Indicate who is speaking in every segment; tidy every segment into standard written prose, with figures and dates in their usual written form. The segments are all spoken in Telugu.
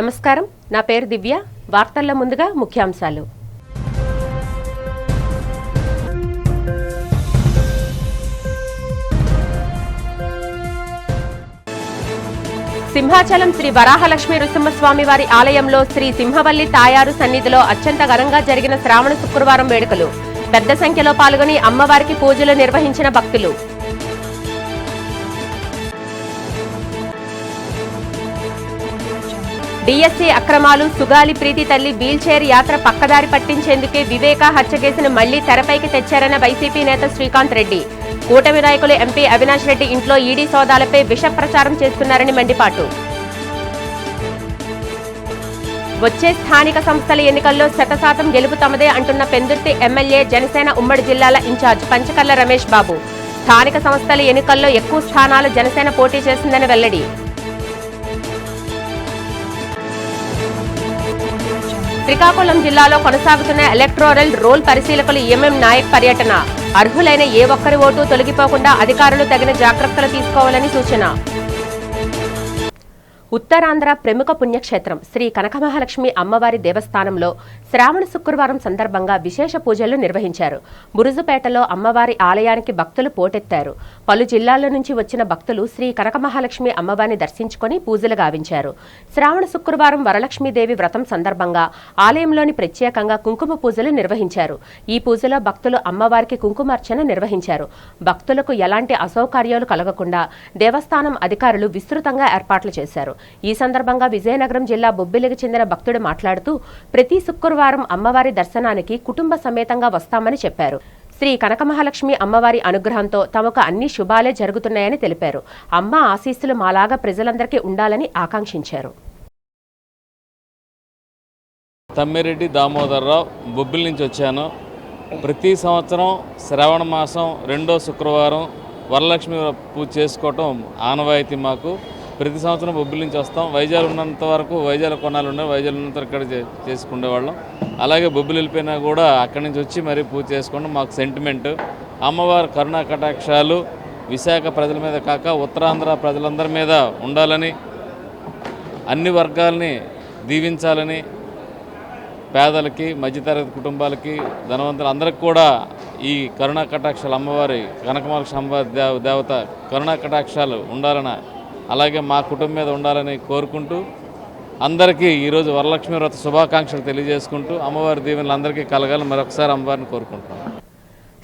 Speaker 1: నమస్కారం, నా పేరు దివ్య. వార్తల్లో ముందుగా ముఖ్యాంశాలు. సింహాచలం శ్రీ వరాహలక్ష్మీ నృసింహస్వామి వారి ఆలయంలో శ్రీ సింహవల్లి తాయారు సన్నిధిలో అత్యంత ఘనంగా జరిగిన శ్రావణ శుక్రవారం వేడుకలు. పెద్ద సంఖ్యలో పాల్గొని అమ్మవారికి పూజలు నిర్వహించిన భక్తులు. డిఎస్సీ అక్రమాలు, సుగాలి ప్రీతి తల్లి వీల్చైర్ యాత్ర పక్కదారి పట్టించేందుకే వివేక హత్య కేసును మళ్లీ తెరపైకి తెచ్చారన్న వైసీపీ నేత శ్రీకాంత్ రెడ్డి. కూటమి నాయకులు ఎంపీ అవినాష్ రెడ్డి ఇంట్లో ఈడీ సోదాలపై విష ప్రచారం చేస్తున్నారని మండిపాటు. వచ్చే స్థానిక సంస్థల ఎన్నికల్లో 100% గెలుపు తమదే అంటున్న పెందుర్తి ఎమ్మెల్యే, జనసేన ఉమ్మడి జిల్లాల ఇన్ఛార్జ్ పంచకర్ల రమేష్ బాబు. స్థానిక సంస్థల ఎన్నికల్లో ఎక్కువ స్థానాలు జనసేన పోటీ చేసిందని వెల్లడి. శ్రీకాకుళం జిల్లాలో కొనసాగుతున్న ఎలక్టోరల్ రోల్ పరిశీలకులు ఎంఎం నాయక్ పర్యటన. అర్హులైన ఏ ఒక్కరి ఓటు తొలగిపోకుండా అధికారులు తగిన జాగ్రత్తలు తీసుకోవాలని సూచన. ఉత్తరాంధ్ర ప్రముఖ పుణ్యక్షేత్రం శ్రీ కనకమహాలక్ష్మి అమ్మవారి దేవస్థానంలో శ్రావణ శుక్రవారం సందర్భంగా విశేష పూజలు నిర్వహించారు. బురుజుపేటలో అమ్మవారి ఆలయానికి భక్తులు పోటెత్తారు. పలు జిల్లాల నుంచి వచ్చిన భక్తులు శ్రీ కనకమహాలక్ష్మి అమ్మవారిని దర్శించుకుని పూజలు గావించారు. శ్రావణ శుక్రవారం వరలక్ష్మీదేవి వ్రతం సందర్భంగా ఆలయంలోని ప్రత్యేకంగా కుంకుమ పూజలు నిర్వహించారు. ఈ పూజలో భక్తులు అమ్మవారికి కుంకుమార్చన నిర్వహించారు. భక్తులకు ఎలాంటి అసౌకర్యాలు కలగకుండా దేవస్థానం అధికారులు విస్తృతంగా ఏర్పాట్లు చేశారు. ఈ సందర్భంగా విజయనగరం జిల్లా బొబ్బిలికి చెందిన భక్తుడు మాట్లాడుతూ, ప్రతి శుక్రవారం అమ్మవారి దర్శనానికి కుటుంబ సమేతంగా వస్తామని చెప్పారు. శ్రీ కనకమహాలక్ష్మి అమ్మవారి అనుగ్రహంతో తమకు అన్ని శుభాలే జరుగుతున్నాయని తెలిపారు. అమ్మ ఆశీస్సులు మాలాగా ప్రజలందరికీ ఉండాలని ఆకాంక్షించారు.
Speaker 2: తమ్మిరెడ్డి దామోదర్రావు, బొబ్బిలి నుంచి వచ్చాను. ప్రతి సంవత్సరం శ్రావణ మాసం 2వ శుక్రవారం వరలక్ష్మి పూజ చేసుకోవటం ఆనవాయితీ మాకు. ప్రతి సంవత్సరం బొబ్బిలి నుంచి వస్తాం. వైజాగ్ ఉన్నంత వరకు వైజాగ్ కొనాలు ఉన్నాయి, వైజాగ్ ఉన్నంత ఇక్కడ చేసుకునేవాళ్ళం. అలాగే బొబ్బిలి వెళ్ళిపోయినా కూడా అక్కడి నుంచి వచ్చి మరీ పూజ చేసుకోవడం మాకు సెంటిమెంట్. అమ్మవారి కరుణా కటాక్షాలు విశాఖ ప్రజల మీద కాక ఉత్తరాంధ్ర ప్రజలందరి మీద ఉండాలని, అన్ని వర్గాలని దీవించాలని, పేదలకి, మధ్యతరగతి కుటుంబాలకి, ధనవంతులు అందరికి కూడా ఈ కరుణా కటాక్షాలు అమ్మవారి కనకమహాలక్ష్మి అమ్మవారి దేవత కరుణా కటాక్షాలు ఉండాలని, అలాగే మా కుటుంబం మీద ఉండాలని కోరుకుంటూ అందరికీ ఈరోజు వరలక్ష్మి వ్రత శుభాకాంక్షలు తెలియజేసుకుంటూ అమ్మవారి దీవెనలు అందరికీ కలగాలని మరొకసారి అమ్మవారిని కోరుకుంటున్నాను.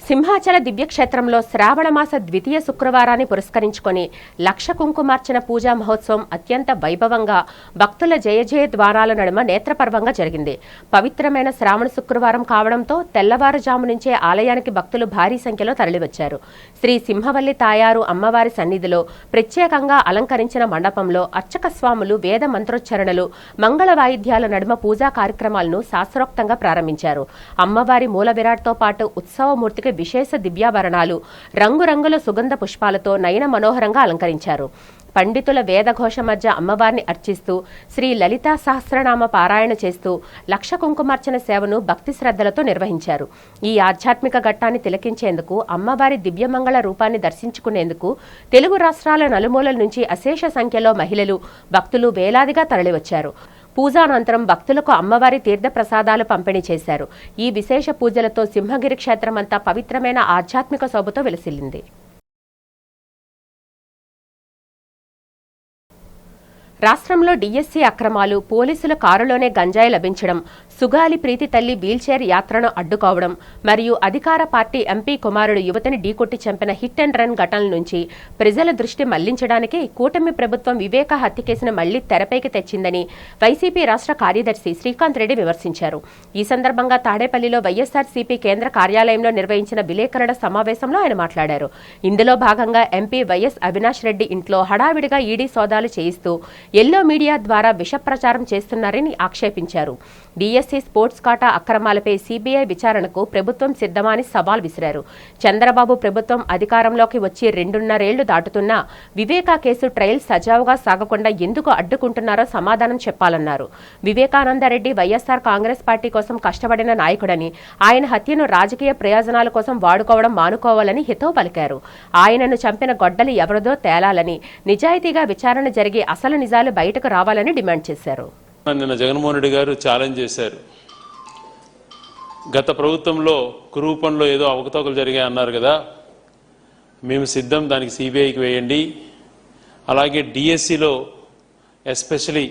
Speaker 1: సింహాచల దివ్యక్షేత్రంలో శ్రావణమాస ద్వితీయ శుక్రవారాన్ని పురస్కరించుకొని లక్ష కుంకుమార్చన పూజా మహోత్సవం అత్యంత వైభవంగా భక్తుల జయజయ ద్వారాల నడుమ నేత్రపర్వంగా జరిగింది. పవిత్రమైన శ్రావణ శుక్రవారం కావడంతో తెల్లవారుజాము నుంచే ఆలయానికి భక్తులు భారీ సంఖ్యలో తరలివచ్చారు. శ్రీ సింహవల్లి తాయారు అమ్మవారి సన్నిధిలో ప్రత్యేకంగా అలంకరించిన మండపంలో అర్చక స్వాములు వేద మంత్రోచ్చరణలు, మంగళ వాయిద్యాల నడుమ పూజా కార్యక్రమాలను శాస్త్రోక్తంగా ప్రారంభించారు. అమ్మవారి మూల విరాట్తో పాటు ఉత్సవమూర్తికి విశేష దివ్యాభరణాలు, రంగురంగుల సుగంధ పుష్పాలతో నయన మనోహరంగా అలంకరించారు. పండితుల వేదఘోష మధ్య అమ్మవారిని అర్చిస్తూ శ్రీ లలితా సహస్రనామ పారాయణ చేస్తూ లక్ష కుంకుమార్చన సేవను భక్తి శ్రద్ధలతో నిర్వహించారు. ఈ ఆధ్యాత్మిక ఘట్టాన్ని తిలకించేందుకు, అమ్మవారి దివ్యమంగళ రూపాన్ని దర్శించుకునేందుకు తెలుగు రాష్ట్రాల నలుమూలల నుంచి అశేష సంఖ్యలో మహిళలు, భక్తులు వేలాదిగా తరలివచ్చారు. పూజానంతరం భక్తులకు అమ్మవారి తీర్థ ప్రసాదాలు పంపిణీ చేశారు. ఈ విశేష పూజలతో సింహగిరి క్షేత్రమంతా పవిత్రమైన ఆధ్యాత్మిక శోభతో వెలసిల్లింది. రాష్ట్రంలో డిఎస్సీ అక్రమాలు, పోలీసుల కారులోనే గంజాయి లభించడం, సుగాలి ప్రీతి తల్లి వీల్చైర్ యాత్రను అడ్డుకోవడం మరియు అధికార పార్టీ ఎంపీ కుమారుడు యువతిని ఢీకొట్టి చంపిన హిట్ అండ్ రన్ ఘటనల నుంచి ప్రజల దృష్టి మళ్లించడానికి కూటమి ప్రభుత్వం వివేక హత్య కేసును మళ్లీ తెరపైకి తెచ్చిందని వైసీపీ రాష్ట్ర కార్యదర్శి శ్రీకాంత్ రెడ్డి విమర్శించారు. ఈ సందర్భంగా తాడేపల్లిలో వైఎస్ఆర్సీపీ కేంద్ర కార్యాలయంలో నిర్వహించిన విలేకరుల సమావేశంలో ఆయన మాట్లాడారు. ఇందులో భాగంగా ఎంపీ వైఎస్ అవినాష్ రెడ్డి ఇంట్లో హడావిడిగా ఈడీ సోదాలు చేయిస్తూ ఎల్లో మీడియా ద్వారా విష ప్రచారం చేస్తున్నారని ఆక్షేపించారు. డిఎస్సీ స్పోర్ట్స్ కాటా అక్రమాలపై సీబీఐ విచారణకు ప్రభుత్వం సిద్ధమని సవాల్ విసిరారు. చంద్రబాబు ప్రభుత్వం అధికారంలోకి వచ్చి 2.5 ఏళ్లు దాటుతున్నా వివేకా కేసు ట్రయల్ సజావుగా సాగకుండా ఎందుకు అడ్డుకుంటున్నారో సమాధానం చెప్పాలన్నారు. వివేకానందరెడ్డి వైఎస్ఆర్ కాంగ్రెస్ పార్టీ కోసం కష్టపడిన నాయకుడని, ఆయన హత్యను రాజకీయ ప్రయోజనాల కోసం వాడుకోవడం మానుకోవాలని హితవు పలికారు. ఆయనను చంపిన గొడ్డలి ఎవరిదో తేలాలని, నిజాయితీగా విచారణ జరిగి అసలు నిజాలు బయటకు రావాలని డిమాండ్ చేశారు.
Speaker 3: నిన్న జగన్మోహన్ రెడ్డి గారు ఛాలెంజ్ చేశారు. గత ప్రభుత్వంలో కురువు పనిలో ఏదో అవకతవకలు జరిగాయి అన్నారు కదా, మేము సిద్ధం, దానికి సిబిఐకి వేయండి. అలాగే డిఎస్సిలో ఎస్పెషలీ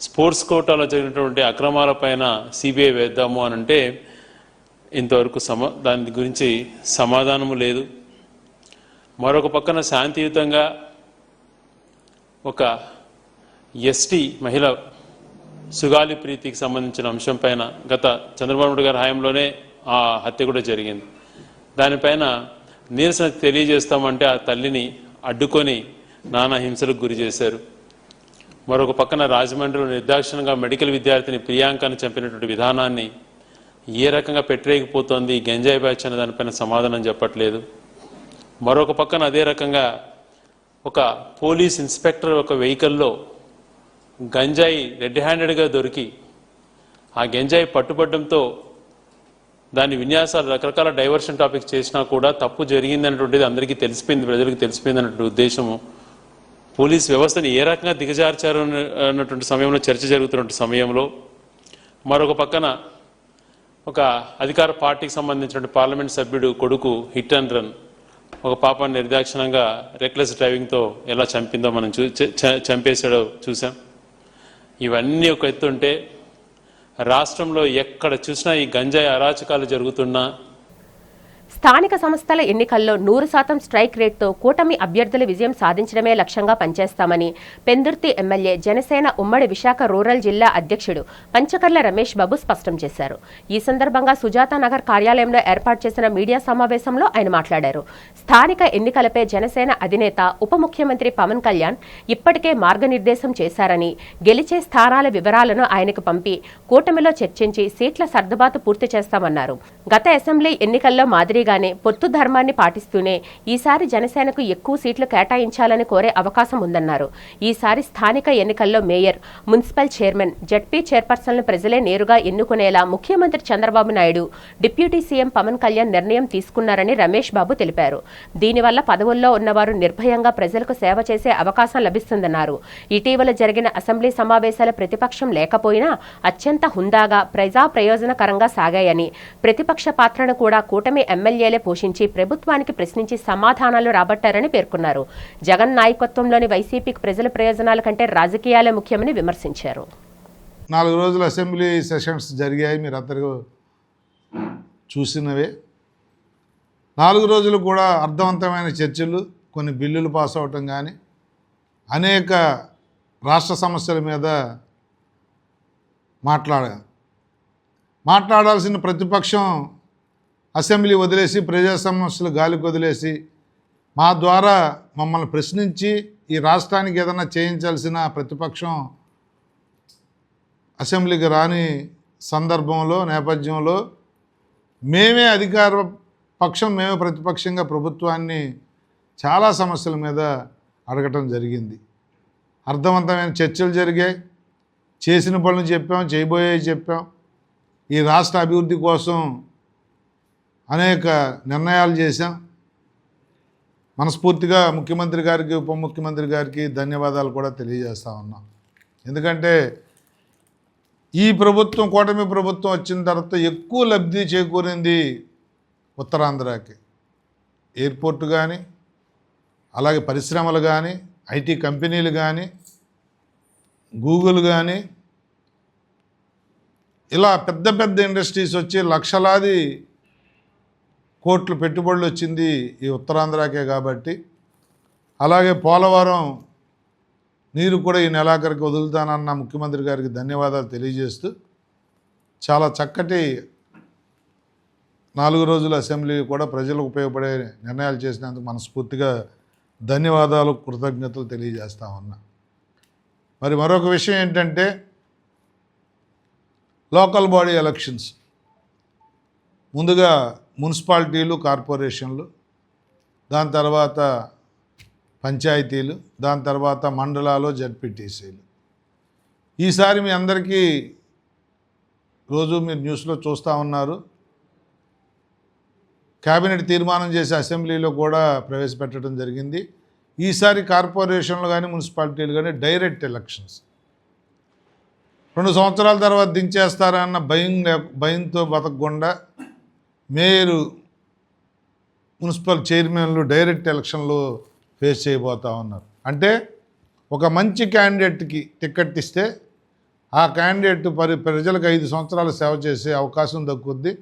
Speaker 3: స్పోర్ట్స్ కోటాలో జరిగినటువంటి అక్రమాలపైన సిబిఐ వేద్దాము అని అంటే ఇంతవరకు దాని గురించి సమాధానము లేదు. మరొక పక్కన శాంతియుతంగా ఒక ఎస్టీ మహిళ సుగాలి ప్రీతికి సంబంధించిన అంశం పైన గత చంద్రబాబు నాయుడు గారి హయాంలోనే ఆ హత్య కూడా జరిగింది. దానిపైన నిరసన తెలియజేస్తామంటే ఆ తల్లిని అడ్డుకొని నానా హింసలకు గురి చేశారు. మరొక పక్కన రాజమండ్రిలో నిర్దాక్షిణంగా మెడికల్ విద్యార్థిని ప్రియాంకను చంపినటువంటి విధానాన్ని ఏ రకంగా పెట్టలేకపోతోంది గంజాయి బ్యాచ్ అనే దానిపైన సమాధానం చెప్పట్లేదు. మరొక పక్కన అదే రకంగా ఒక పోలీస్ ఇన్స్పెక్టర్ ఒక వెహికల్లో గంజాయి రెడ్ హ్యాండెడ్గా దొరికి ఆ గంజాయి పట్టుబడ్డంతో దాని విన్యాసాలు రకరకాల డైవర్షన్ టాపిక్స్ చేసినా కూడా తప్పు జరిగిందనేటువంటిది అందరికీ తెలిసిపోయింది, ప్రజలకు తెలిసిపోయింది అన్నటువంటి ఉద్దేశము. పోలీస్ వ్యవస్థని ఏ రకంగా దిగజార్చారు అన్నటువంటి సమయంలో చర్చ జరుగుతున్న సమయంలో మరొక పక్కన ఒక అధికార పార్టీకి సంబంధించిన పార్లమెంట్ సభ్యుడు కొడుకు హిట్ అండ్ రన్ ఒక పాపాన్ని నిర్దాక్షిణంగా రెక్లెస్ డ్రైవింగ్తో ఎలా చంపిందో మనం చంపేశాడో చూసాం. ఇవన్నీ ఒక ఎత్తుంటే రాష్ట్రంలో ఎక్కడ చూసినా ఈ గంజాయి అరాచకాలు జరుగుతున్నా
Speaker 1: స్థానిక సంస్థల ఎన్నికల్లో 100% స్ట్రైక్ రేట్తో కూటమి అభ్యర్థుల విజయం సాధించడమే లక్ష్యంగా పనిచేస్తామని పెందుర్తి ఎమ్మెల్యే జనసేన ఉమ్మడి విశాఖ రూరల్ జిల్లా అధ్యక్షుడు పంచకర్ల రమేష్ బాబు స్పష్టం చేశారు. ఈ సందర్భంగా సుజాతానగర్ కార్యాలయంలో ఏర్పాటు చేసిన మీడియా సమావేశంలో ఆయన మాట్లాడారు. స్థానిక ఎన్నికలపై జనసేన అధినేత ఉప ముఖ్యమంత్రి పవన్ కళ్యాణ్ ఇప్పటికే మార్గనిర్దేశం చేశారని, గెలిచే స్థానాల వివరాలను ఆయనకు పంపి కూటమిలో చర్చించి సీట్ల సర్దుబాటు పూర్తి చేస్తామన్నారు. గత అసెంబ్లీ ఎన్నికల్లో మాదిరిగానే పొత్తు ధర్మాన్ని పాటిస్తూనే ఈసారి జనసేనకు ఎక్కువ సీట్లు కేటాయించాలని కోరే అవకాశం ఉందన్నారు. ఈసారి స్థానిక ఎన్నికల్లో మేయర్, మున్సిపల్ చైర్మన్, జడ్పీ చైర్పర్సన్లను ప్రజలే నేరుగా ఎన్నుకునేలా ముఖ్యమంత్రి చంద్రబాబు నాయుడు, డిప్యూటీ సీఎం పవన్ కళ్యాణ్ నిర్ణయం తీసుకున్నారని రమేష్ బాబు తెలిపారు. దీనివల్ల పదవుల్లో ఉన్నవారు నిర్భయంగా ప్రజలకు సేవ చేసే అవకాశం లభిస్తుందన్నారు. ఇటీవల జరిగిన అసెంబ్లీ సమావేశాల ప్రతిపక్షం లేకపోయినా అత్యంత హుందాగా, ప్రజా ప్రయోజనకరంగా సాగాయని, ప్రతిపక్ష పాత్రను కూడా కూటమి ఎమ్మెల్యేలే పోషించి ప్రభుత్వానికి ప్రశ్నించి సమాధానాలు రాబట్టారని పేర్కొన్నారు. జగన్ నాయకత్వంలోని వైసీపీకి ప్రజల ప్రయోజనాల కంటే రాజకీయాలే ముఖ్యమని విమర్శించారు.
Speaker 4: 4 రోజులు అసెంబ్లీ సెషన్స్ జరిగాయి, మీరు అందరూ చూసినవే. 4 రోజులు కూడా అర్థవంతమైన చర్చలు, కొన్ని బిల్లులు పాస్ అవటం కానీ, అనేక రాష్ట్ర సమస్యల మీద మాట్లాడాల్సిన ప్రతిపక్షం అసెంబ్లీ వదిలేసి, ప్రజా సమస్యలు గాలికి వదిలేసి, మా ద్వారా మమ్మల్ని ప్రశ్నించి ఈ రాష్ట్రానికి ఏదైనా చేయించాల్సిన ప్రతిపక్షం అసెంబ్లీకి రాని సందర్భంలో, నేపథ్యంలో మేమే అధికార పక్షం, మేమే ప్రతిపక్షంగా ప్రభుత్వాన్ని చాలా సమస్యల మీద అడగటం జరిగింది. అర్థవంతమైన చర్చలు జరిగాయి, చేసిన పనులు చెప్పాం, చేయబోయేవి చెప్పాం. ఈ రాష్ట్ర అభివృద్ధి కోసం అనేక నిర్ణయాలు చేశాం. మనస్ఫూర్తిగా ముఖ్యమంత్రి గారికి, ఉప ముఖ్యమంత్రి గారికి ధన్యవాదాలు కూడా తెలియజేస్తా ఉన్నాం. ఎందుకంటే ఈ ప్రభుత్వం, కూటమి ప్రభుత్వం వచ్చిన తర్వాత ఎక్కువ లబ్ధి చేకూరింది ఉత్తరాంధ్రకి. ఎయిర్పోర్ట్ కానీ, అలాగే పరిశ్రమలు కానీ, ఐటీ కంపెనీలు కానీ, గూగుల్ కానీ, ఇలా పెద్ద పెద్ద ఇండస్ట్రీస్ వచ్చి లక్షలాది కోట్లు పెట్టుబడులు వచ్చింది ఈ ఉత్తరాంధ్రకే కాబట్టి. అలాగే పోలవరం నీరు కూడా ఈ నెలాఖరికి వదులుతానన్న ముఖ్యమంత్రి గారికి ధన్యవాదాలు తెలియజేస్తూ, చాలా చక్కటి 4 రోజుల అసెంబ్లీ కూడా ప్రజలకు ఉపయోగపడే నిర్ణయాలు చేసినందుకు మనస్ఫూర్తిగా ధన్యవాదాలు, కృతజ్ఞతలు తెలియజేస్తా ఉన్నా. మరి మరొక విషయం ఏంటంటే, లోకల్ బాడీ ఎలక్షన్స్ ముందుగా మున్సిపాలిటీలు, కార్పొరేషన్లు, దాని తర్వాత పంచాయతీలు, దాని తర్వాత మండలాలు, జడ్పీటీసీలు. ఈసారి మీ అందరికీ రోజు మీరు న్యూస్లో చూస్తూ ఉన్నారు, కేబినెట్ తీర్మానం చేసి అసెంబ్లీలో కూడా ప్రవేశపెట్టడం జరిగింది. ఈసారి కార్పొరేషన్లు కానీ, మున్సిపాలిటీలు కానీ డైరెక్ట్ ఎలక్షన్స్. 2 సంవత్సరాల తర్వాత దించేస్తారన్న భయంతో బతకకుండా మేయరు మున్సిపల్ చైర్మన్లు డైరెక్ట్ ఎలక్షన్లో ఫేస్ చేయబోతా ఉన్నారు. అంటే ఒక మంచి క్యాండిడేట్కి టికెట్ ఇస్తే ఆ క్యాండిడేట్ ప్రజలకు 5 సంవత్సరాలు సేవ చేసే అవకాశం దక్కుద్ది.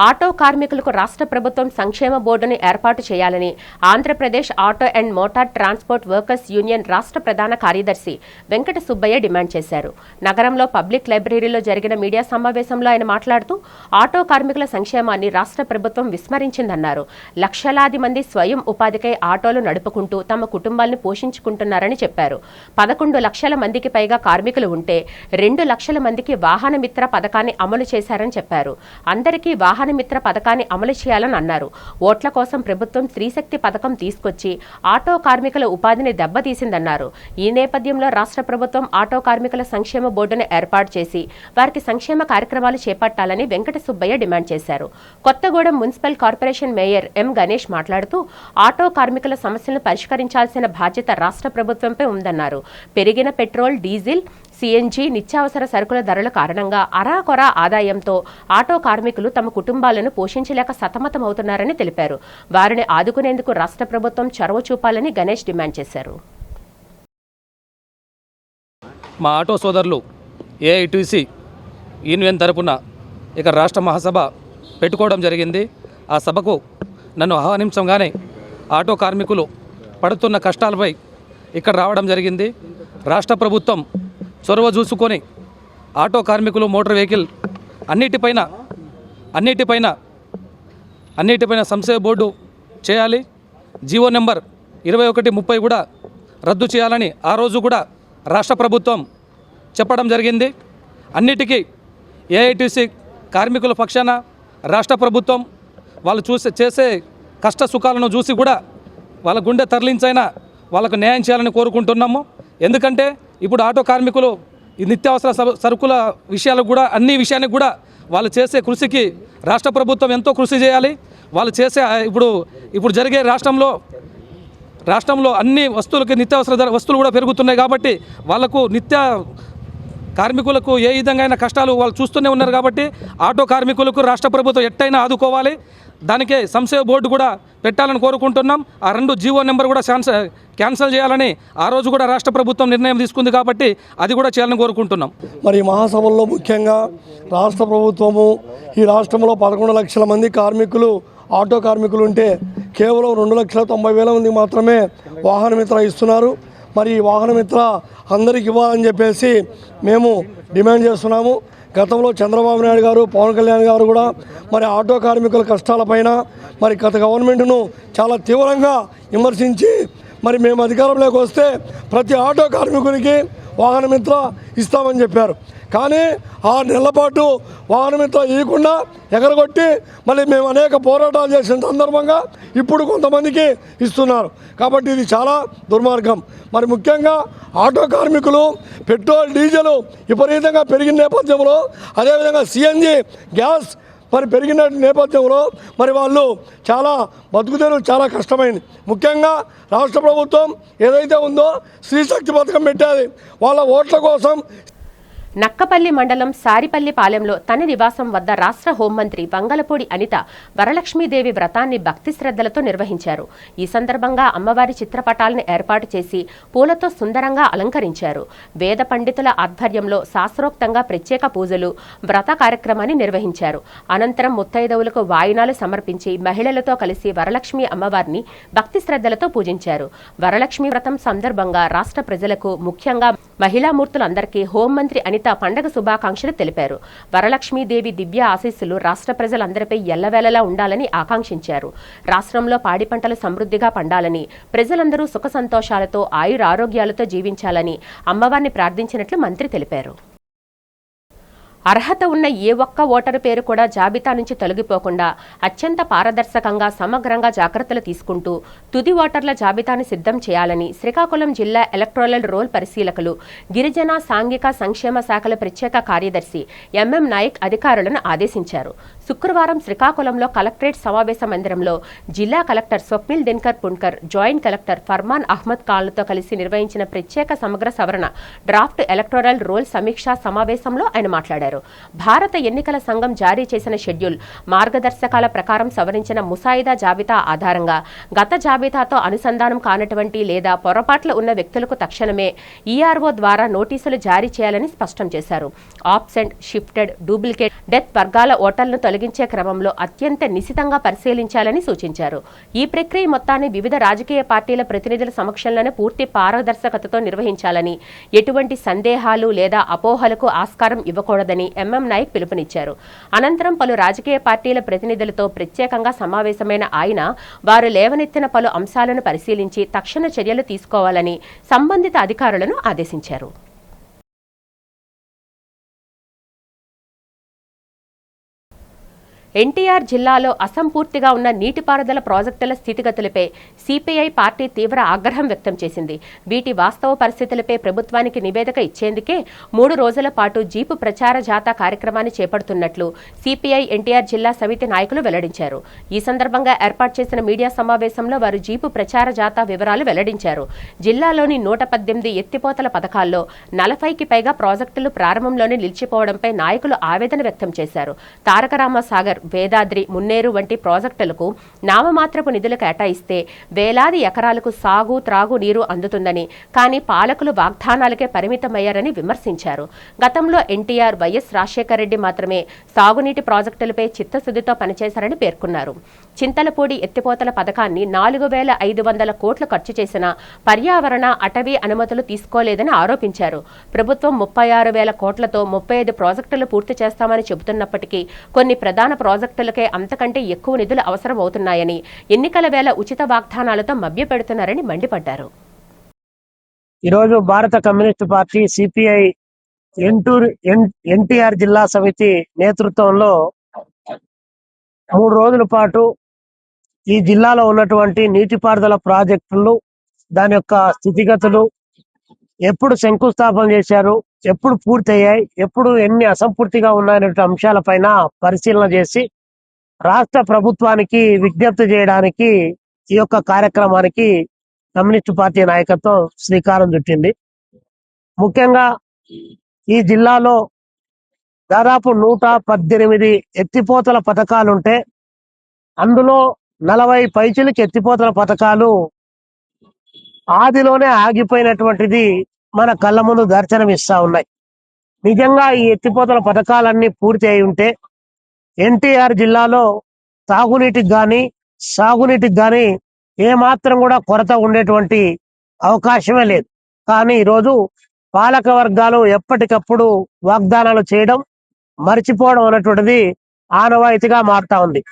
Speaker 1: ఆటో కార్మికులకు రాష్ట్ర ప్రభుత్వం సంక్షేమ బోర్డును ఏర్పాటు చేయాలని Andhra Pradesh auto and motor transport workers union రాష్ట్ర ప్రధాన కార్యదర్శి వెంకట సుబ్బయ్య డిమాండ్ చేశారు. నగరంలో పబ్లిక్ లైబ్రరీలో జరిగిన మీడియా సమావేశంలో ఆయన మాట్లాడుతూ ఆటో కార్మికుల సంక్షేమాన్ని రాష్ట్ర ప్రభుత్వం విస్మరించిందన్నారు. లక్షలాది మంది స్వయం ఉపాధికై ఆటోలు నడుపుకుంటూ తమ కుటుంబాలను పోషించుకుంటున్నారని చెప్పారు. 11 లక్షల మందికి పైగా కార్మికులు ఉంటే 2 లక్షల మందికి వాహన మిత్ర పథకాన్ని అమలు చేశారని చెప్పారు. అందరికీ వాహన మిత్ర పథకాన్ని అమలు చేయాలని అన్నారు. ఓట్ల కోసం ప్రభుత్వం స్త్రీశక్తి పథకం తీసుకొచ్చి ఆటో కార్మికుల ఉపాధిని దెబ్బతీసిందన్నారు. ఈ నేపథ్యంలో రాష్ట్ర ప్రభుత్వం ఆటో కార్మికుల సంక్షేమ బోర్డును ఏర్పాటు చేసి వారికి సంక్షేమ కార్యక్రమాలు చేపట్టాలని వెంకట సుబ్బయ్య డిమాండ్ చేశారు. కొత్తగూడెం మున్సిపల్ కార్పొరేషన్ మేయర్ ఎం గణేష్ మాట్లాడుతూ ఆటో కార్మికుల సమస్యలను పరిష్కరించాల్సిన బాధ్యత రాష్ట్ర ప్రభుత్వంపై ఉందన్నారు. పెరిగిన పెట్రోల్, డీజిల్, సిఎన్జి, నిత్యావసర సరుకుల ధరల కారణంగా అరాకొర ఆదాయంతో ఆటో కార్మికులు తమ కుటుంబాలను పోషించలేక సతమతమవుతున్నారని తెలిపారు. వారిని ఆదుకునేందుకు రాష్ట్ర ప్రభుత్వం చొరవ చూపాలని గణేష్ డిమాండ్ చేశారు.
Speaker 5: మా ఆటో సోదరులు ఏఐటీసీ యూనియన్ తరపున ఇక రాష్ట్ర మహాసభ పెట్టుకోవడం జరిగింది. ఆ సభకు నన్ను ఆహ్వానించగానే ఆటో కార్మికులు పడుతున్న కష్టాలపై ఇక్కడ రావడం జరిగింది. రాష్ట్ర ప్రభుత్వం చొరవ చూసుకొని ఆటో కార్మికులు, మోటార్ వెహికల్ అన్నిటిపైన సంక్షేమ బోర్డు చేయాలి. జీవో నెంబర్ 2130 కూడా రద్దు చేయాలని ఆ రోజు కూడా రాష్ట్ర ప్రభుత్వం చెప్పడం జరిగింది. అన్నిటికీ ఏఐటీసీ కార్మికుల పక్షాన రాష్ట్ర ప్రభుత్వం వాళ్ళు చేసే కష్ట సుఖాలను చూసి కూడా వాళ్ళ గుండె తరలించైనా వాళ్ళకు న్యాయం చేయాలని కోరుకుంటున్నాము. ఎందుకంటే ఇప్పుడు ఆటో కార్మికులు ఈ నిత్యావసర సరుకుల విషయాలకు కూడా అన్ని విషయానికి కూడా వాళ్ళు చేసే కృషికి రాష్ట్ర ప్రభుత్వం ఎంతో కృషి చేయాలి. వాళ్ళు చేసే ఇప్పుడు జరిగే రాష్ట్రంలో అన్ని వస్తువులకి నిత్యావసర వస్తువులు కూడా పెరుగుతున్నాయి కాబట్టి వాళ్ళకు కార్మికులకు ఏ విధంగా కష్టాలు వాళ్ళు చూస్తూనే ఉన్నారు. కాబట్టి ఆటో కార్మికులకు రాష్ట్ర ప్రభుత్వం ఎట్టయినా ఆదుకోవాలి. దానికే సంక్షేమ బోర్డు కూడా పెట్టాలని కోరుకుంటున్నాం. ఆ 2 జీవో నెంబర్ కూడా క్యాన్సిల్ చేయాలని ఆ రోజు కూడా రాష్ట్ర ప్రభుత్వం నిర్ణయం తీసుకుంది కాబట్టి అది కూడా చేయాలని కోరుకుంటున్నాం.
Speaker 6: మరి మహాసభల్లో ముఖ్యంగా రాష్ట్ర ప్రభుత్వము ఈ రాష్ట్రంలో 11 లక్షల మంది కార్మికులు, ఆటో కార్మికులు ఉంటే కేవలం 2,90,000 మంది మాత్రమే వాహన మిత్ర ఇస్తున్నారు. మరి ఈ వాహన మిత్ర అందరికి ఇవ్వాలని చెప్పేసి మేము డిమాండ్ చేస్తున్నాము. గతంలో చంద్రబాబు నాయుడు గారు, పవన్ కళ్యాణ్ గారు కూడా మరి ఆటో కార్మికుల కష్టాలపైన మరి గత గవర్నమెంట్ను చాలా తీవ్రంగా విమర్శించి మరి మేము అధికారంలోకి వస్తే ప్రతి ఆటో కార్మికునికి వాహన మిత్ర ఇస్తామని చెప్పారు. కానీ 6 నెలల పాటు వాహన మిత్ర ఇవ్వకుండా ఎగరగొట్టి మళ్ళీ మేము అనేక పోరాటాలు చేసిన సందర్భంగా ఇప్పుడు కొంతమందికి ఇస్తున్నారు. కాబట్టి ఇది చాలా దుర్మార్గం. మరి ముఖ్యంగా ఆటో కార్మికులు పెట్రోల్, డీజిల్ విపరీతంగా పెరిగిన నేపథ్యంలో, అదేవిధంగా సిఎన్జి గ్యాస్ మరి పెరిగిన నేపథ్యంలో మరి వాళ్ళు చాలా బతుకుదేరు చాలా కష్టమైంది. ముఖ్యంగా రాష్ట్ర ప్రభుత్వం ఏదైతే ఉందో స్త్రీశక్తి పథకం పెట్టేది వాళ్ళ ఓట్ల కోసం.
Speaker 1: నక్కపల్లి మండలం సారిపల్లిపాలెంలో తన నివాసం వద్ద రాష్ట్ర హోంమంత్రి వంగలపూడి అనిత వరలక్ష్మీదేవి వ్రతాన్ని భక్తి శ్రద్ధలతో నిర్వహించారు. ఈ సందర్భంగా అమ్మవారి చిత్రపటాలను ఏర్పాటు చేసి పూలతో సుందరంగా అలంకరించారు. వేద పండితుల ఆధ్వర్యంలో శాస్త్రోక్తంగా ప్రత్యేక పూజలు, వ్రత కార్యక్రమాన్ని నిర్వహించారు. అనంతరం ముత్తైదవులకు వాయినాలు సమర్పించి మహిళలతో కలిసి వరలక్ష్మి అమ్మవారిని భక్తి శ్రద్ధలతో పూజించారు. వరలక్ష్మి వ్రతం సందర్భంగా రాష్ట్ర ప్రజలకు, ముఖ్యంగా మహిళామూర్తులందరికీ హోంమంత్రి అనిత పండగ శుభాకాంక్షలు తెలిపారు. వరలక్ష్మీదేవి దివ్య ఆశీస్సులు రాష్ట్ర ప్రజలందరిపై ఎల్లవేళలా ఉండాలని ఆకాంక్షించారు. రాష్ట్రంలో పాడి పంటలు సమృద్ధిగా పండాలని, ప్రజలందరూ సుఖ సంతోషాలతో ఆయురారోగ్యాలతో జీవించాలని అమ్మవారిని ప్రార్థించినట్లు మంత్రి తెలిపారు. అర్హత ఉన్న ఏ ఒక్క ఓటరు పేరు కూడా జాబితా నుంచి తొలగిపోకుండా అత్యంత పారదర్శకంగా, సమగ్రంగా జాగ్రత్తలు తీసుకుంటూ తుది ఓటర్ల జాబితాను సిద్ధం చేయాలని శ్రీకాకుళం జిల్లా ఎలక్టోరల్ రోల్ పరిశీలకులు, గిరిజన సాంఘిక సంక్షేమ శాఖల ప్రత్యేక కార్యదర్శి ఎంఎం నాయక్ అధికారులను ఆదేశించారు. శుక్రవారం శ్రీకాకుళంలో కలెక్టరేట్ సమావేశ మందిరంలో జిల్లా collector Swapnil Dinakar Punkar, joint collector Farman Ahmed ఖాన్లతో కలిసి నిర్వహించిన ప్రత్యేక సమగ్ర సవరణ డ్రాఫ్ట్ ఎలక్టోరల్ రోల్ సమీక్షా సమావేశంలో ఆయన మాట్లాడారు. భారత ఎన్నికల సంఘం జారీ చేసిన షెడ్యూల్ మార్గదర్శకాల ప్రకారం సవరించిన ముసాయిదా జాబితా ఆధారంగా గత జాబితాతో అనుసంధానం కానటువంటి లేదా పొరపాట్లు ఉన్న వ్యక్తులకు తక్షణమే ఈఆర్ఓ ద్వారా నోటీసులు జారీ చేయాలని స్పష్టం చేశారు. ఆబ్సెంట్, షిఫ్టెడ్, డూప్లికేట్, డెత్ వర్గాల ఓటర్లను తొలగించే క్రమంలో అత్యంత నిశితంగా పరిశీలించాలని సూచించారు. ఈ ప్రక్రియ మొత్తాన్ని వివిధ రాజకీయ పార్టీల ప్రతినిధుల సమక్షంలోనే పూర్తి పారదర్శకతతో నిర్వహించాలని, ఎటువంటి సందేహాలు లేదా అపోహలకు ఆస్కారం ఇవ్వకూడదని ఎంఎం నాయక్ పిలుపునిచ్చారు. అనంతరం పలు రాజకీయ పార్టీల ప్రతినిధులతో ప్రత్యేకంగా సమావేశమైన ఆయన వారు లేవనెత్తిన పలు అంశాలను పరిశీలించి తక్షణ చర్యలు తీసుకోవాలని సంబంధిత అధికారులను ఆదేశించారు. ఎన్టీఆర్ జిల్లాలో అసంపూర్తిగా ఉన్న నీటిపారుదల ప్రాజెక్టుల స్థితిగతులపై సిపిఐ పార్టీ తీవ్ర ఆగ్రహం వ్యక్తం చేసింది. వీటి వాస్తవ పరిస్థితులపై ప్రభుత్వానికి నివేదిక ఇచ్చేందుకే 3 రోజుల పాటు జీపు ప్రచార జాథా కార్యక్రమాన్ని చేపడుతున్నట్లు సిపిఐ ఎన్టీఆర్ జిల్లా సమితి నాయకులు వెల్లడించారు. ఈ సందర్భంగా ఏర్పాటు చేసిన మీడియా సమావేశంలో వారు జీపు ప్రచార జాథా వివరాలు వెల్లడించారు. జిల్లాలోని 118 ఎత్తిపోతల పథకాల్లో 40కి పైగా ప్రాజెక్టులు ప్రారంభంలోనే నిలిచిపోవడంపై నాయకులు ఆవేదన వ్యక్తం చేశారు. తారక రామసాగర్, వేదాద్రి, మున్నేరు వంటి ప్రాజెక్టులకు నామమాత్రపు నిధులు కేటాయిస్తే వేలాది ఎకరాలకు సాగు, త్రాగు నీరు అందుతుందని, కానీ పాలకులు వాగ్దానాలకే పరిమితమయ్యారని విమర్శించారు. గతంలో ఎన్టీఆర్, వైఎస్ రాజశేఖర రెడ్డి మాత్రమే సాగునీటి ప్రాజెక్టులపై చిత్తశుద్ధితో పనిచేశారని పేర్కొన్నారు. చింతలపూడి ఎత్తిపోతల పథకాన్ని 4,500 కోట్లు ఖర్చు చేసిన పర్యావరణ, అటవీ అనుమతులు తీసుకోలేదని ఆరోపించారు. ప్రభుత్వం 36,000 కోట్లతో 35 ప్రాజెక్టులు పూర్తి చేస్తామని చెబుతున్నప్పటికీ కొన్ని ప్రధాన ప్రాజెక్టులకే అంతకంటే ఎక్కువ నిధులు అవసరం అవుతున్నాయని, ఎన్నికల వేళ ఉచిత వాగ్దానాలతో మభ్యపెడుతున్నారని మండిపడ్డారు.
Speaker 7: ఈరోజు భారత కమ్యూనిస్టు పార్టీ సిపిఐ ఎన్టీఆర్ జిల్లా సమితి నేతృత్వంలో 3 రోజుల పాటు ఈ జిల్లాలో ఉన్నటువంటి నీటిపారుదల ప్రాజెక్టులు, దాని యొక్క స్థితిగతులు, ఎప్పుడు శంకుస్థాపన చేశారు, ఎప్పుడు పూర్తయ్యాయి, ఎప్పుడు ఎన్ని అసంపూర్తిగా ఉన్నాయనే అంశాలపైన పరిశీలన చేసి రాష్ట్ర ప్రభుత్వానికి విజ్ఞప్తి చేయడానికి ఈ యొక్క కార్యక్రమానికి కమ్యూనిస్టు పార్టీ నాయకత్వం శ్రీకారం చుట్టింది. ముఖ్యంగా ఈ జిల్లాలో దాదాపు 118 ఎత్తిపోతల పథకాలుంటే అందులో 40 పైచిలకి ఎత్తిపోతల పథకాలు ఆదిలోనే ఆగిపోయినటువంటిది మన కళ్ళ ముందు దర్శనమిస్తా ఉన్నాయి. నిజంగా ఈ ఎత్తిపోతల పథకాలన్నీ పూర్తి అయి ఉంటే ఎన్టీఆర్ జిల్లాలో తాగునీటికి కానీ సాగునీటికి కానీ ఏమాత్రం కూడా కొరత ఉండేటువంటి అవకాశమే లేదు. కానీ ఈరోజు పాలక వర్గాలు ఎప్పటికప్పుడు వాగ్దానాలు చేయడం, మర్చిపోవడం అనేటువంటిది ఆనవాయితీగా మారుతా ఉంది.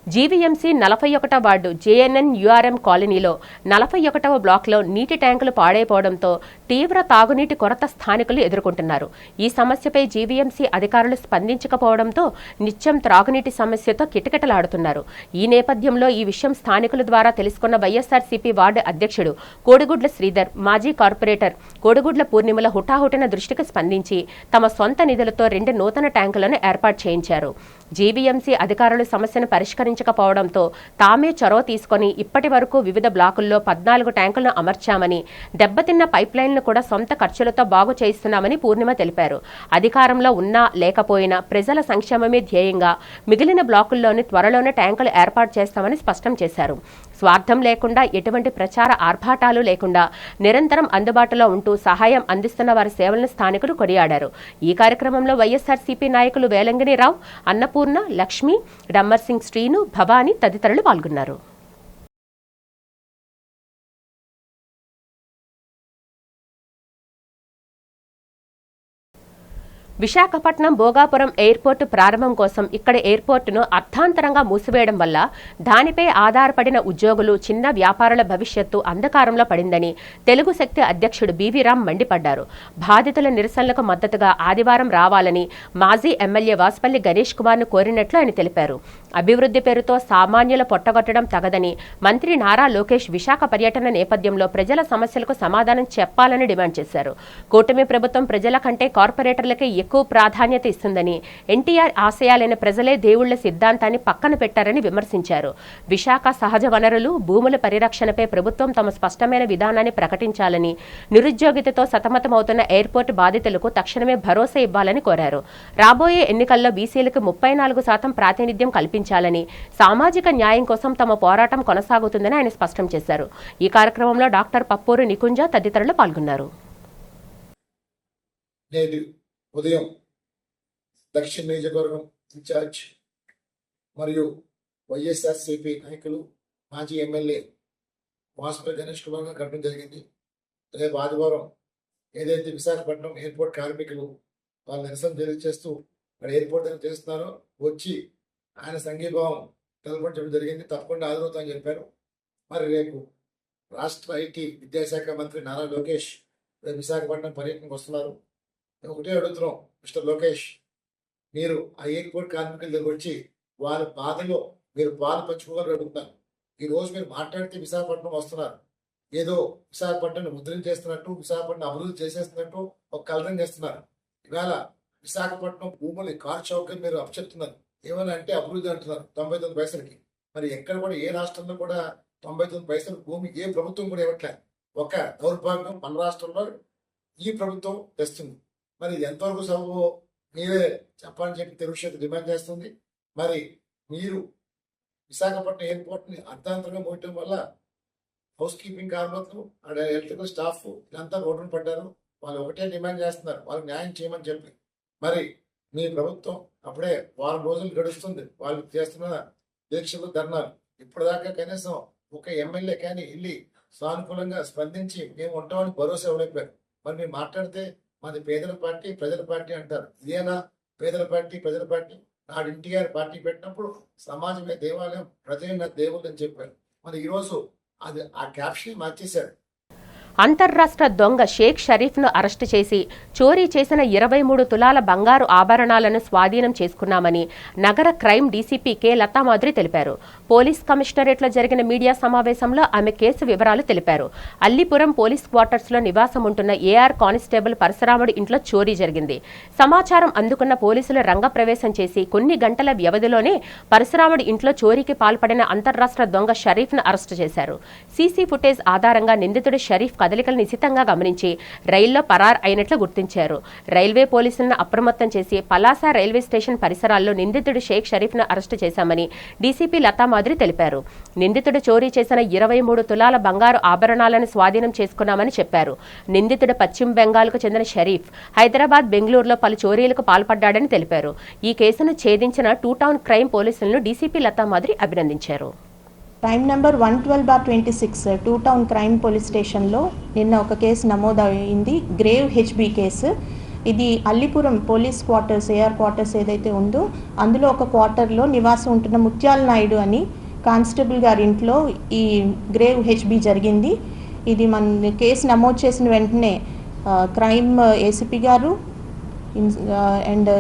Speaker 1: జీవీఎంసీ 41వ వార్డు జేఎన్ఎన్ యూఆర్ఎం కాలనీలో 41వ బ్లాక్లో నీటి ట్యాంకులు పాడైపోవడంతో తీవ్ర తాగునీటి కొరత స్థానికులు ఎదుర్కొంటున్నారు. ఈ సమస్యపై జీవీఎంసీ అధికారులు స్పందించకపోవడంతో నిత్యం త్రాగునీటి సమస్యతో కిటకిటలాడుతున్నారు. ఈ నేపథ్యంలో ఈ విషయం స్థానికుల ద్వారా తెలుసుకున్న వైఎస్ఆర్సీపీ వార్డు అధ్యక్షుడు కోడిగుడ్ల శ్రీధర్, మాజీ కార్పొరేటర్ కోడిగుడ్ల పూర్ణిమల హుటాహుటిన దృష్టికి స్పందించి తమ సొంత నిధులతో 2 నూతన ట్యాంకులను ఏర్పాటు చేయించారు. జీవీఎంసీ అధికారులు సమస్యను పరిష్కరించకపోవడంతో తామే చొరవ తీసుకుని ఇప్పటి వరకు వివిధ బ్లాకుల్లో 14 ట్యాంకులను అమర్చామని, దెబ్బతిన్న పైప్ లైన్లు కూడా సొంత ఖర్చులతో బాగు చేయిస్తున్నామని పూర్ణిమ తెలిపారు. అధికారంలో ఉన్నా లేకపోయినా ప్రజల సంక్షేమమే ధ్యేయంగా మిగిలిన బ్లాకుల్లోని త్వరలోనే ట్యాంకులు ఏర్పాటు చేస్తామని స్పష్టం చేశారు. స్వార్థం లేకుండా, ఎటువంటి ప్రచార ఆర్భాటాలు లేకుండా నిరంతరం అందుబాటులో ఉంటూ సహాయం అందిస్తున్న వారి సేవలను స్థానికులు కొనియాడారు. ఈ కార్యక్రమంలో వైఎస్ఆర్సీపీ నాయకులు వేలంగినిరావు, అన్నపూర్ణ, లక్ష్మి, డమ్మర్ సింగ్, శ్రీను, భవానీ తదితరులు పాల్గొన్నారు. విశాఖపట్నం భోగాపురం ఎయిర్పోర్టు ప్రారంభం కోసం ఇక్కడ ఎయిర్పోర్టును అర్థాంతరంగా మూసివేయడం వల్ల దానిపై ఆధారపడిన ఉద్యోగులు, చిన్న వ్యాపారుల భవిష్యత్తు అంధకారంలో పడిందని తెలుగు శక్తి అధ్యక్షుడు బీవీ రామ్ మండిపడ్డారు. బాధితుల నిరసనలకు మద్దతుగా ఆదివారం రావాలని మాజీ ఎమ్మెల్యే వాసుపల్లి గణేష్ కుమార్ను కోరినట్లు ఆయన తెలిపారు. అభివృద్ధి పేరుతో సామాన్యుల పొట్టగొట్టడం తగదని మంత్రి నారా లోకేష్ విశాఖ పర్యటన నేపథ్యంలో ప్రజల సమస్యలకు సమాధానం చెప్పాలని డిమాండ్ చేశారు. కూటమి ప్రభుత్వం ప్రజల కంటే కార్పొరేటర్లకే ఎక్కువ ప్రాధాన్యత ఇస్తుందని, ఎన్టీఆర్ ఆశయాలైన ప్రజలే దేవుళ్ల సిద్ధాంతాన్ని పక్కన పెట్టారని విమర్శించారు. విశాఖ సహజ వనరులు, భూముల పరిరక్షణపై ప్రభుత్వం తమ స్పష్టమైన విధానాన్ని ప్రకటించాలని, నిరుద్యోగితతో సతమతమవుతున్న ఎయిర్పోర్టు బాధితులకు తక్షణమే భరోసా ఇవ్వాలని కోరారు. రాబోయే ఎన్నికల్లో బీసీలకు 34% ప్రాతినిధ్యం కల్పించాలని, సామాజిక న్యాయం కోసం తమ పోరాటం కొనసాగుతుందని ఆయన స్పష్టం చేశారు. ఈ కార్యక్రమంలో డాక్టర్ పప్పూరు నికుంజ తదితరులు పాల్గొన్నారు.
Speaker 8: నేడు ఉదయం దక్షిణ నియోజకవర్గం ఇన్ఛార్జ్ మరియు వైఎస్ఆర్సీపీ నాయకులు మాజీ ఎమ్మెల్యే వాసుపల్లి గణేష్ కుమార్ గారు కట్టడం జరిగింది. రేపు ఆదివారం ఏదైతే విశాఖపట్నం ఎయిర్పోర్ట్ కార్మికులు వాళ్ళు నిరసన తెలియజేస్తూ అక్కడ ఎయిర్పోర్ట్ దగ్గర చేస్తున్నారో వచ్చి ఆయన సంఘీభావం తెలపడం జరిగింది. తప్పకుండా హాజరవుతామని చెప్పారు. మరి రేపు రాష్ట్ర ఐటీ విద్యాశాఖ మంత్రి నారా లోకేష్ రేపు విశాఖపట్నం పర్యటనకు వస్తున్నారు. మేము ఒకటే అడుగుతున్నాం, మిస్టర్ లోకేష్, మీరు ఆ ఎయిర్పోర్ట్ కార్మికుల దగ్గర వచ్చి వాళ్ళ బాధలో మీరు పాలు పంచుకోవాలని అడుగుతున్నారు. ఈరోజు మీరు మాట్లాడితే విశాఖపట్నం వస్తున్నారు, ఏదో విశాఖపట్నం ముద్రించేస్తున్నట్టు, విశాఖపట్నం అభివృద్ధి చేసేస్తున్నట్టు ఒక కలరం చేస్తున్నారు. ఇవాళ విశాఖపట్నం భూములు కార్ చౌకని మీరు అప్పచెప్తున్నారు. ఏమని అంటే అభివృద్ధి అంటున్నారు 99 పైసలకి. మరి ఎక్కడ కూడా ఏ రాష్ట్రంలో కూడా 99 పైసల భూమి ఏ ప్రభుత్వం కూడా ఇవ్వట్లేదు. ఒక దౌర్భాగ్యం మన రాష్ట్రంలో ఈ ప్రభుత్వం తెస్తుంది. మరి ఇది ఎంతవరకు సబబో మీరే చెప్పాలని చెప్పి తెలుగు డిమాండ్ చేస్తుంది. మరి మీరు విశాఖపట్నం ఎయిర్పోర్ట్ని అర్ధాంతరంగా మోయటం వల్ల హౌస్ కీపింగ్ కార్మికులు, ఎలక్ట్రికల్ స్టాఫ్ ఇదంతా రోడ్డును పడ్డారు. వాళ్ళు ఒకటే డిమాండ్ చేస్తున్నారు, వాళ్ళకి న్యాయం చేయమని చెప్పి. మరి మీ ప్రభుత్వం అప్పుడే వారం రోజులు గడుస్తుంది, వాళ్ళు చేస్తున్న దీక్షలు, ధర్నాలు. ఇప్పటిదాకా కనీసం ఒక ఎమ్మెల్యే కానీ వెళ్ళి సానుకూలంగా స్పందించి మేము ఉంటామని భరోసా ఇవ్వలేకపోయారు. మరి మీరు మాట్లాడితే మాది పేదల పార్టీ, ప్రజల పార్టీ అంటారు. ఇదేనా పేదల పార్టీ, ప్రజల పార్టీ? నాడు ఎన్టీఆర్ పార్టీ పెట్టినప్పుడు సమాజమే దేవాలయం, ప్రజలే దేవుళ్ళు అని చెప్పారు. మరి ఈరోజు అది ఆ క్యాప్షన్ మార్చేశారు.
Speaker 1: అంతర్రాష్ట్ర దొంగ షేక్ షరీఫ్ను అరెస్టు చేసి చోరీ చేసిన 23 తులాల బంగారు ఆభరణాలను స్వాధీనం చేసుకున్నామని నగర క్రైమ్ డీసీపీ కె లతామాధురి తెలిపారు. పోలీస్ కమిషనరేట్లో జరిగిన మీడియా సమావేశంలో ఆమె కేసు వివరాలు తెలిపారు. అల్లిపురం పోలీస్ క్వార్టర్స్లో నివాసం ఉంటున్న ఏఆర్ కానిస్టేబుల్ పరశురాముడి ఇంట్లో చోరీ జరిగింది. సమాచారం అందుకున్న పోలీసులు రంగప్రవేశం చేసి కొన్ని గంటల వ్యవధిలోనే పరశురాముడి ఇంట్లో చోరీకి పాల్పడిన అంతర్రాష్ట్ర దొంగ షరీఫ్ను అరెస్టు చేశారు. సీసీ ఫుటేజ్ ఆధారంగా నిందితుడు షరీఫ్ కదలికలు నిశితంగా గమనించి రైల్లో పరార్ అయినట్లు గుర్తించారు. రైల్వే పోలీసులను అప్రమత్తం చేసి పలాస రైల్వే స్టేషన్ పరిసరాల్లో నిందితుడు షేక్ షరీఫ్ను అరెస్టు చేశామని డీసీపీ లతామాధురి తెలిపారు. నిందితుడు చోరీ చేసిన 23 తులాల బంగారు ఆభరణాలను స్వాధీనం చేసుకున్నామని చెప్పారు. నిందితుడు పశ్చిమ బెంగాల్కు చెందిన షరీఫ్ హైదరాబాద్, బెంగళూరులో పలు చోరీలకు పాల్పడ్డాడని తెలిపారు. ఈ కేసును ఛేదించిన 2 టౌన్ క్రైమ్ పోలీసులను డీసీపీ లతామాధురి అభినందించారు.
Speaker 9: Crime number 112/26 2 town crime police స్టేషన్లో నిన్న ఒక కేసు నమోదైంది. Grave HB case. ఇది Allipuram police quarters, AR quarters ఏదైతే ఉందో అందులో ఒక క్వార్టర్లో నివాసం ఉంటున్న ముత్యాల నాయుడు అని కానిస్టేబుల్ గారి ఇంట్లో ఈ గ్రేవ్ హెచ్బి జరిగింది. ఇది మన కేసు నమోదు చేసిన వెంటనే క్రైమ్ ఏసీపీ గారు అండ్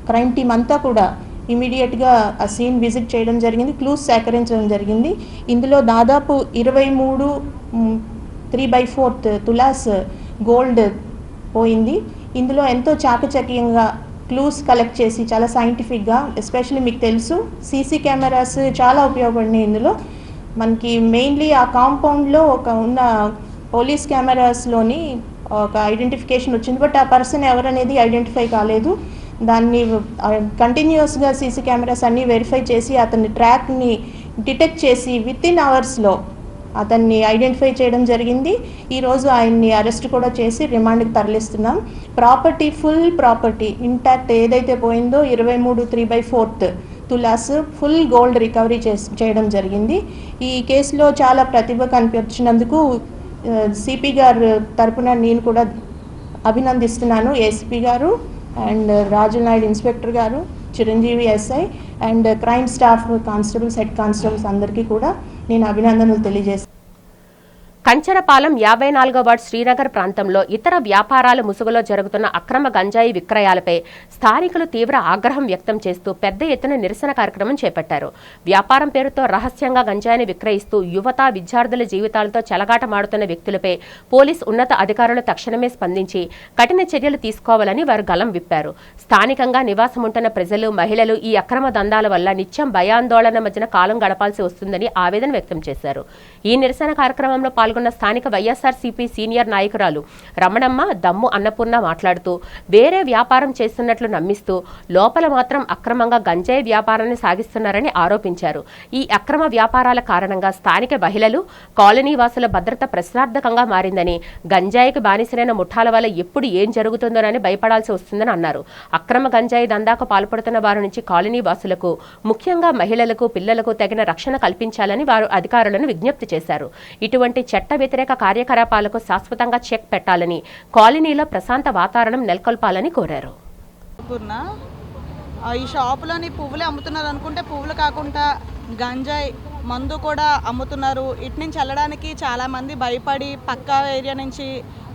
Speaker 9: క్రైమ్ టీం అంతా కూడా ఇమీడియట్గా ఆ సీన్ విజిట్ చేయడం జరిగింది, క్లూస్ సేకరించడం జరిగింది. ఇందులో దాదాపు 23 3/4 తులాస్ గోల్డ్ పోయింది. ఇందులో ఎంతో చాకచక్యంగా క్లూస్ కలెక్ట్ చేసి చాలా సైంటిఫిక్గా, ఎస్పెషల్లీ మీకు తెలుసు సీసీ కెమెరాస్ చాలా ఉపయోగపడినాయి. ఇందులో మనకి మెయిన్లీ ఆ కాంపౌండ్లో ఒక ఉన్న పోలీస్ కెమెరాస్లోని ఒక ఐడెంటిఫికేషన్ వచ్చింది. బట్ ఆ పర్సన్ ఎవరనేది ఐడెంటిఫై కాలేదు. దాన్ని కంటిన్యూస్గా సీసీ కెమెరాస్ అన్నీ వెరిఫై చేసి అతని ట్రాక్ని డిటెక్ట్ చేసి వితిన్ అవర్స్లో అతన్ని ఐడెంటిఫై చేయడం జరిగింది. ఈరోజు ఆయన్ని అరెస్ట్ కూడా చేసి రిమాండ్కి తరలిస్తున్నాం. ప్రాపర్టీ, ఫుల్ ప్రాపర్టీ ఇంటాక్ట్ ఏదైతే పోయిందో 23 3/4 తులాస్ ఫుల్ గోల్డ్ రికవరీ చేయడం జరిగింది. ఈ కేసులో చాలా ప్రతిభ కనిపించినందుకు సిపి గారు తరపున నేను కూడా అభినందిస్తున్నాను. ఏసీపీ గారు అండ్ రాజు నాయుడు ఇన్స్పెక్టర్ గారు, Chiranjeevi SI and crime staff, constables, head constables అందరికీ కూడా నేను అభినందనలు తెలియజేస్తాను.
Speaker 1: కంచరపాలెం 54వ వార్డు శ్రీనగర్ ప్రాంతంలో ఇతర వ్యాపారాల ముసుగులో జరుగుతున్న అక్రమ గంజాయి విక్రయాలపై స్థానికులు తీవ్ర ఆగ్రహం వ్యక్తం చేస్తూ పెద్ద ఎత్తున నిరసన కార్యక్రమం చేపట్టారు. వ్యాపారం పేరుతో రహస్యంగా గంజాయిని విక్రయిస్తూ యువత విద్యార్థుల జీవితాలతో చెలగాటమాడుతున్న వ్యక్తులపై పోలీస్ ఉన్నత అధికారులు తక్షణమే స్పందించి కఠిన చర్యలు తీసుకోవాలని వారు గలం విప్పారు. స్థానికంగా నివాసముంటున్న ప్రజలు, మహిళలు ఈ అక్రమ దందాల వల్ల నిత్యం భయాందోళన మధ్యన కాలం గడపాల్సి వస్తుందని ఆవేదన వ్యక్తం చేశారు. ఈ నిరసన కార్యక్రమంలో పాల్గొన్న స్థానిక వైఎస్ఆర్సీపీ సీనియర్ నాయకురాలు రమణమ్మ దమ్ము అన్నపూర్ణ మాట్లాడుతూ వేరే వ్యాపారం చేస్తున్నట్లు నమ్మిస్తూ లోపల మాత్రం అక్రమంగా గంజాయి వ్యాపారాన్ని సాగిస్తున్నారని ఆరోపించారు. ఈ అక్రమ వ్యాపారాల కారణంగా స్థానిక మహిళలు, కాలనీ వాసుల భద్రత ప్రశ్నార్థకంగా మారిందని, గంజాయికి బానిసలైన ముఠాల వల్ల ఎప్పుడు ఏం జరుగుతుందోనని భయపడాల్సి వస్తుందని అన్నారు. అక్రమ గంజాయి దందాకు పాల్పడుతున్న వారి నుంచి కాలనీ వాసులకు, ముఖ్యంగా మహిళలకు, పిల్లలకు తగిన రక్షణ కల్పించాలని వారు అధికారులను విజ్ఞప్తి చేశారు. ఇటువంటి చట్ట వ్యతిరేక కార్యకలాపాలకు శాశ్వతంగా చెక్ పెట్టాలని, కాలనీలో ప్రశాంత వాతావరణం నెలకొల్పాలని కోరారు.
Speaker 10: ఈ షాపులోని పువ్వులే అమ్ముతున్నారు అనుకుంటే పువ్వులు కాకుండా గంజాయి మందు కూడా అమ్ముతున్నారు. ఇటు నుంచి వెళ్ళడానికి చాలామంది భయపడి పక్కా ఏరియా నుంచి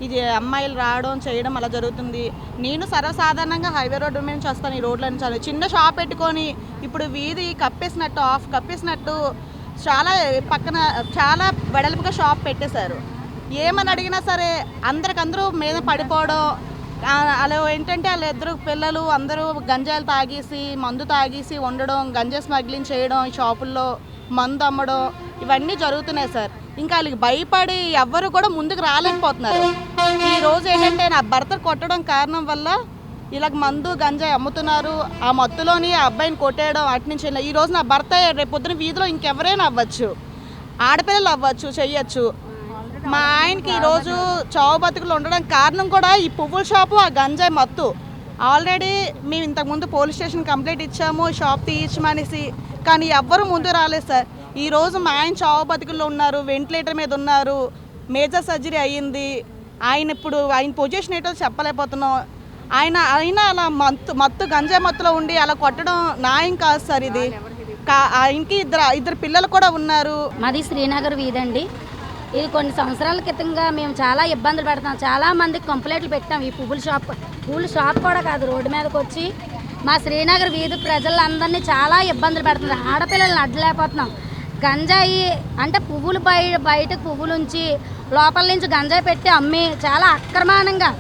Speaker 10: ఇది అమ్మాయిలు రావడం చేయడం అలా జరుగుతుంది. నేను సర్వసాధారణంగా హైవే రోడ్డు మీద నుంచి వస్తాను. ఈ రోడ్ల నుంచి చిన్న షాప్ పెట్టుకొని ఇప్పుడు వీధి కప్పేసినట్టు చాలా పక్కన చాలా వెడల్పుగా షాప్ పెట్టేశారు. ఏమని అడిగినా సరే అందరికందరూ మీద పడిపోవడం, అలా ఏంటంటే వాళ్ళ ఇద్దరు పిల్లలు అందరూ గంజాయిలు తాగేసి మందు తాగేసి ఉండడం, గంజాయి స్మగ్లింగ్ చేయడం, ఈ షాపుల్లో మందు అమ్మడం ఇవన్నీ జరుగుతున్నాయి సార్. ఇంకా వాళ్ళకి భయపడి ఎవ్వరు కూడా ముందుకు రాలేకపోతున్నారు. ఈరోజు ఏంటంటే నా భర్త కొట్టడం కారణం వల్ల ఇలాగ మందు గంజాయి అమ్ముతున్నారు. ఆ మత్తులోని ఆ అబ్బాయిని కొట్టేయడం అటు నుంచి ఈ రోజు నా భర్త రేపు పొద్దున వీధిలో ఇంకెవరైనా అవ్వచ్చు, ఆడపిల్లలు అవ్వచ్చు, చెయ్యొచ్చు. మా ఆయనకి ఈరోజు చావు బతుకులు ఉండడం కారణం కూడా ఈ పువ్వుల షాపు, ఆ గంజాయి మత్తు. ఆల్రెడీ మేము ఇంతకుముందు పోలీస్ స్టేషన్ కంప్లైంట్ ఇచ్చాము షాప్ తీయించమనేసి, కానీ ఎవ్వరూ ముందు రాలేదు సార్. ఈరోజు మా ఆయన చావు బతుకుల్లో ఉన్నారు, వెంటిలేటర్ మీద ఉన్నారు, మేజర్ సర్జరీ అయ్యింది. ఆయన పొజిషన్ ఏంటో చెప్పలేకపోతున్నాం. ఆయన అలా మత్తు గంజాయి మత్తులో ఉండి అలా కొట్టడం న్యాయం కాదు సార్. ఇది ఆయనకి ఇద్దరు పిల్లలు కూడా ఉన్నారు.
Speaker 11: మాది శ్రీనగర్ వీధండి. ఇది కొన్ని సంవత్సరాల క్రితంగా మేము చాలా ఇబ్బందులు పెడతాం. చాలా మందికి కంప్లైంట్లు పెట్టాం. ఈ పువ్వుల షాప్ కూడా కాదు, రోడ్డు మీదకి వచ్చి మా శ్రీనగర్ వీధి ప్రజలందరినీ చాలా ఇబ్బందులు పెడుతున్నారు. ఆడపిల్లల్ని అడ్డలేకపోతున్నాం. గంజాయి అంటే బయటకు పువ్వులుంచి లోపల నుంచి గంజాయి పెట్టి అమ్మి చాలా అక్రమానంగా,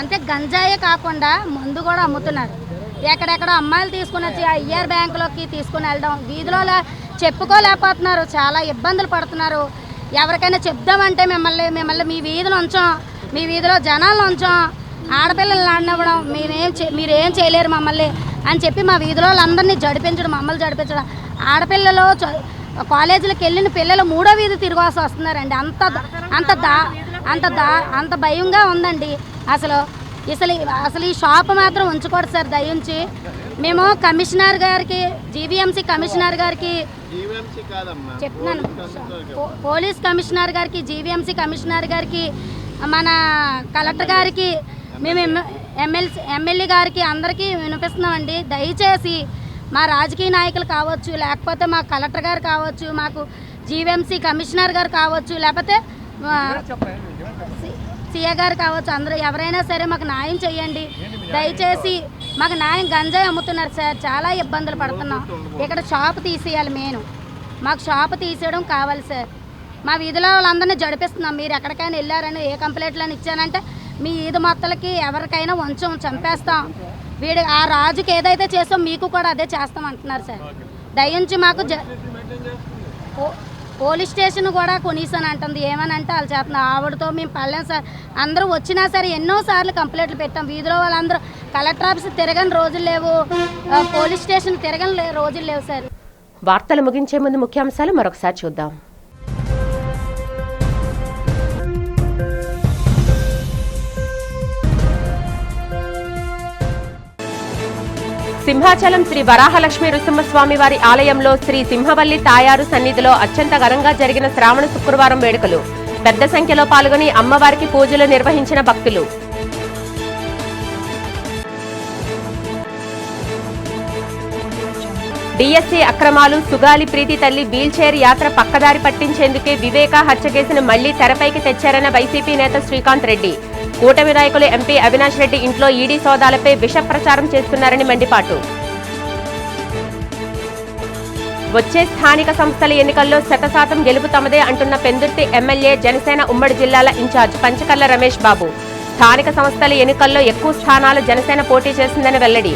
Speaker 11: అంటే గంజాయే కాకుండా మందు కూడా అమ్ముతున్నారు. ఎక్కడెక్కడ అమ్మాయిలు తీసుకుని వచ్చి ఐఆర్ బ్యాంకులోకి తీసుకుని వెళ్ళడం, వీధిలో చెప్పుకోలేకపోతున్నారు, చాలా ఇబ్బందులు పడుతున్నారు. ఎవరికైనా చెప్దామంటే మిమ్మల్ని మీ వీధిలో ఉంచాం, మీ వీధిలో జనాలను ఉంచాం, ఆడపిల్లల్ని ఆడినవ్వడం, మీరేం చేయలేరు మమ్మల్ని అని చెప్పి మా వీధిలో వాళ్ళందరినీ మమ్మల్ని జడిపించడం. ఆడపిల్లలు కాలేజీలకు వెళ్ళిన పిల్లలు 3వ వీధి తిరగాల్సి వస్తున్నారండి. అంత భయంగా ఉందండి. అసలు ఈ షాప్ మాత్రం ఉంచకూడదు సార్. దయించి మేము కమిషనర్ గారికి, జీవీఎంసీ కమిషనర్ గారికి చెప్తున్నాను, పోలీస్ కమిషనర్ గారికి, జీవీఎంసీ కమిషనర్ గారికి, మన కలెక్టర్ గారికి, మేము ఎమ్మెల్యే గారికి అందరికీ వినిపిస్తున్నామండి. దయచేసి మా రాజకీయ నాయకులు కావచ్చు, లేకపోతే మా కలెక్టర్ గారు కావచ్చు, మాకు జీవీఎంసీ కమిషనర్ గారు కావచ్చు, లేకపోతే సీఏ గారు కావచ్చు, అందరూ ఎవరైనా సరే మాకు న్యాయం చేయండి దయచేసి. మాకు న్యాయం. గంజాయి అమ్ముతున్నారు సార్, చాలా ఇబ్బందులు పడుతున్నాం. ఇక్కడ షాప్ తీసేయాలి. మాకు షాప్ తీసేయడం కావాలి సార్. మా వీధిలో వాళ్ళందరినీ జడిపిస్తున్నాం. మీరు ఎక్కడికైనా వెళ్ళారని ఏ కంప్లైంట్లను ఇచ్చానంటే మీ ఈది మొత్తలకి ఎవరికైనా చంపేస్తాం. ఆ రాజుకి ఏదైతే చేస్తాం మీకు కూడా అదే చేస్తాం అంటున్నారు సార్. దయించి మాకు పోలీస్ స్టేషన్ కూడా కొనీసాను అంటుంది. ఏమని అంటే వాళ్ళు చేస్తున్నారు. ఆవిడతో మేము పడలేం సార్. అందరూ వచ్చినా సరే ఎన్నోసార్లు కంప్లైంట్లు పెట్టాం. వీధిలో వాళ్ళందరూ కలెక్టర్ ఆఫీస్ తిరగని రోజులు లేవు, పోలీస్ స్టేషన్ తిరగని రోజులు లేవు సార్.
Speaker 1: వార్తలు ముగించే ముందు ముఖ్యాంశాలు మరొకసారి చూద్దాం. సింహాచలం శ్రీ వరాహలక్ష్మి నృసింహస్వామి వారి ఆలయంలో శ్రీ సింహవల్లి తాయారు సన్నిధిలో అత్యంత ఘనంగా జరిగిన శ్రావణ శుక్రవారం వేడుకలు. పెద్ద సంఖ్యలో పాల్గొని అమ్మవారికి పూజలు నిర్వహించిన భక్తులు. డిఎస్సీ అక్రమాలు, సుగాలి ప్రీతి తల్లి వీల్చైర్ యాత్ర పక్కదారి పట్టించేందుకే వివేక హత్య కేసును మళ్లీ తెరపైకి తెచ్చారన్న వైసీపీ నేత శ్రీకాంత్ రెడ్డి. కూటమి నాయకులు ఎంపీ అవినాష్ రెడ్డి ఇంట్లో ఈడీ సోదాలపై విష ప్రచారం చేస్తున్నారని మండిపాటు. వచ్చే స్థానిక సంస్థల ఎన్నికల్లో 100% గెలుపు తమదే అంటున్న పెందుర్తి ఎమ్మెల్యే, జనసేన ఉమ్మడి జిల్లాల ఇన్ఛార్జ్ పంచకర్ల రమేష్ బాబు. స్థానిక సంస్థల ఎన్నికల్లో ఎక్కువ స్థానాలు జనసేన పోటీ చేసిందని వెల్లడి.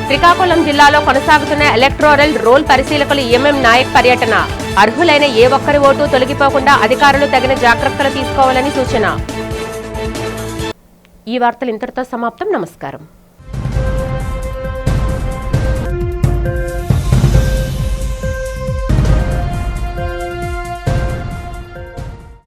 Speaker 1: శ్రీకాకుళం జిల్లాలో కొనసాగుతున్న ఎలక్టోరల్ రోల్ పరిశీలకులు ఎంఎం నాయక్ పర్యటన. అర్హులైన ఏ ఒక్కరి ఓటు తొలగిపోకుండా అధికారులు తగిన జాగ్రత్తలు తీసుకోవాలని సూచన. ఈ వార్తలు ఇంతటితో సమాప్తం. నమస్కారం.